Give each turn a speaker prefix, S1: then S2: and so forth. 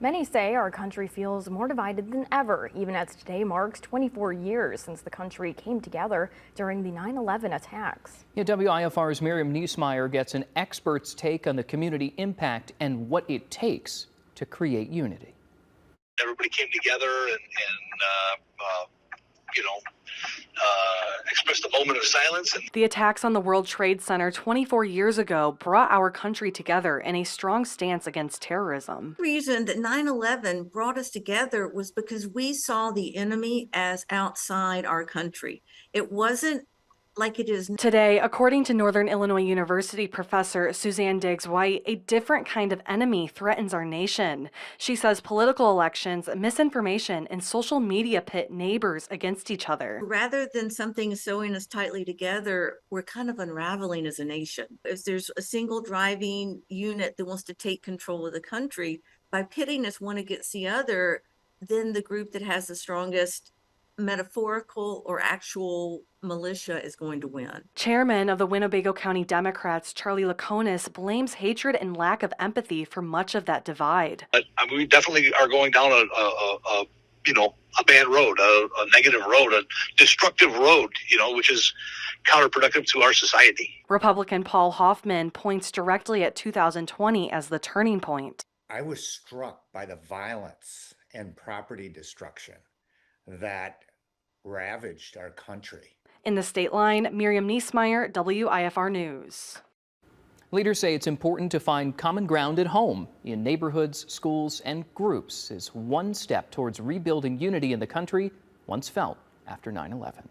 S1: Many say our country feels more divided than ever, even as today marks 24 years since the country came together during the 9/11 attacks.
S2: Yeah, WIFR's Miriam Niesmeyer gets an expert's take on the community impact and what it takes to create unity.
S3: Everybody came together and expressed a moment of silence.
S4: The attacks on the World Trade Center 24 years ago brought our country together in a strong stance against terrorism.
S5: The reason that 9/11 brought us together was because we saw the enemy as outside our country. It wasn't like it is
S4: today. According to Northern Illinois University professor Suzanne Diggs-White, a different kind of enemy threatens our nation. She says political elections, misinformation, and social media pit neighbors against each other.
S5: Rather than something sewing us tightly together, we're kind of unraveling as a nation. If there's a single driving unit that wants to take control of the country, by pitting us one against the other, then the group that has the strongest metaphorical or actual militia is going to win.
S4: Chairman of the Winnebago County Democrats, Charlie Laconis, blames hatred and lack of empathy for much of that divide.
S3: We definitely are going down a bad road, a negative road, a destructive road, which is counterproductive to our society.
S4: Republican Paul Hoffman points directly at 2020 as the turning point.
S6: I was struck by the violence and property destruction that ravaged our country.
S4: In the state line, Miriam Niesmeyer, WIFR News.
S2: Leaders say it's important to find common ground at home, in neighborhoods, schools, and groups as one step towards rebuilding unity in the country once felt after 9/11.